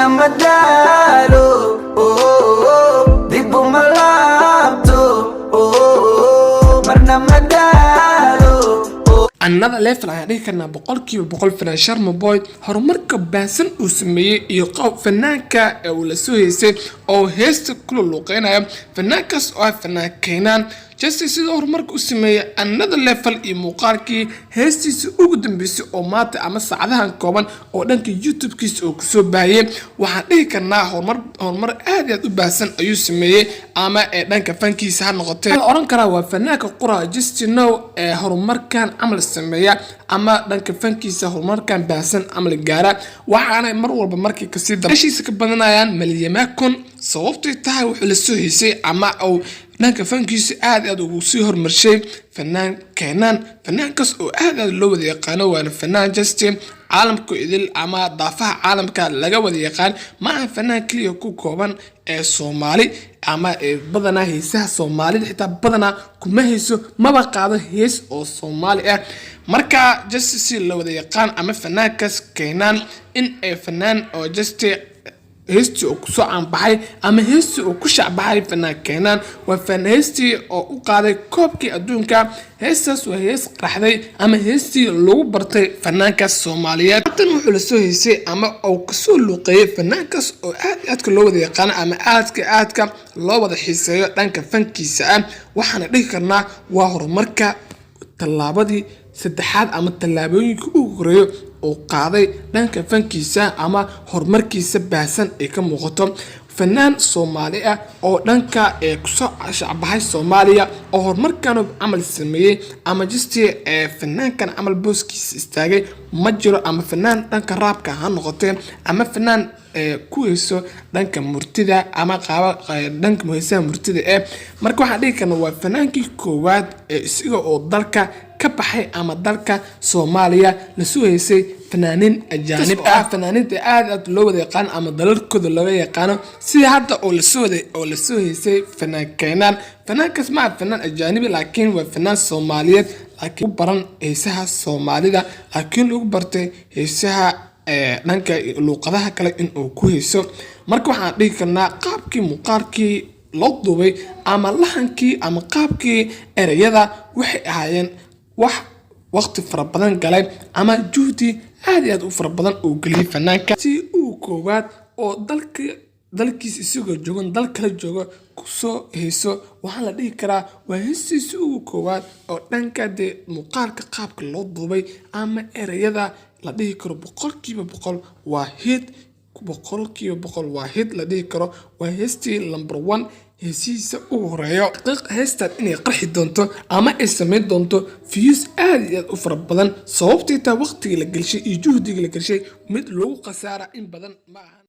marna madalo dib uma laabto marna madalo another level ayaan dhihi karnaa boqolkiiba boqol fanaan Sharma Boy horumarka baasan uu sameeyey iyo qof fanaanka uu la soo heysay oo heesta kula luuqeynaya fanaankaas oo fanaan keenan justice sidoo horumarka uu sameeyey another level iyo muuqaalkii heestiisa ugu dambeysay oo maanta ama saacadahan kooban oo dhanka YouTube-kiisa oo ku soo baahiyay waxaan dhihi karnaa horumar aad iyo aad u baasan ayuu sameeyey ama dhanka fankiisa ha noqotay oran karaa waa fanaanka qura Justin Now horumarkan amal sameeya ama dhanka fankiisa horumarkan baasan amal gaara waxaana mar walba markii ka sii dambeysay ka badanayaan maliyama kun sababtoo tahay wuxuu la soo heysay ama oo dhanka fankiisa aad ugu sii horumarshay fanaan keenan fanaankaas oo aad loo wada yaqaan waana fanaan Justin caalamka idil ama daafaha caalamka laga wada yaqaan ma aha fanaan kaliya ku kooban ee Soomaali ama badana heesaha Soomaalida xitaa badana kuma heeso maba qaado hees oo Soomaali ah marka Justin la wada yaqaan ama fanaankaas keenan in ay fanaan oo Justin heesti oo ku soo aanbaxay ama heesti oo ku shacbaxay fanaan keenan waa heesti oo u qaaday koobkii adduunka heestaas waa hees qaraxday ama heesti lagu bartay fanaankaas Soomaaliyeed tan wuxuu la soo heysay ama oo ku soo luuqeeyay fanaankaas oo aad loo wada yaqaan ama aadka loo wada xiiseeyo dhanka fankiisa waxaana dhihi karnaa waa horumarka tallaabadii saddexaad ama tallaabooyinka ugu horeeyo oo qaaday dhanka fankiisa ama horumarkiisa baasan ee ka muuqato fanaan Soomaali ah oo dhanka ku soo shacbahay Soomaaliya oo horumarkan amal sameeyay ama Justin fanaankan amal booskiisa istaagay ma jiro ama fanaan dhanka raabka ha noqotay ama fanaan ku heeso dhanka murtida ama qaaba dhanka heesaha murtida marka waxaan dhihi karnaa waa fanaankii koowaad isaga oo dalka ka baxay ama dalka Soomaaliya la soo heysay fanaanin ajaanib fanaaninta aad loo wada yaqaan ama dalalkooda laga yaqaan sida hadda oo la soo heysay fanaan keenan fanaankaas ma fanaan ajaanib laakiin waa fanaan Soomaaliyeed laakiin baran heesaha Soomaalida laakiin lagu bartay heesaha dhanka luuqadaha kale in uu ku heeso marka waxaan dhihi karnaa qaabkii muuqaalkii loo duubay ama lahankii ama qaabkii erayada waxay ahaayeen wax waqti fara badan galay ama juhdi aad u fara badan oo galiyay fanaanka si uu koowaad oo dalkiisa isagoo joogan dal kala jooga ku soo heeso waxaan la dhihi karaa waa heestiisa ugu koowaad oo dhanka muuqaalka qaabka loo duubay ama erayada la dhihi karo boqolkiiba boqol waa hit boqolkiiba boqol waa hit la dhihi karo waa heestii number 1 heesiisa ugu horeeyo heestan inay qarxi doonto ama ay sameyn doonto views aad u fara badan sababtoo waqtiga la galshay iyo juhdiga la galshay mid lagu qasaara in badan ma aha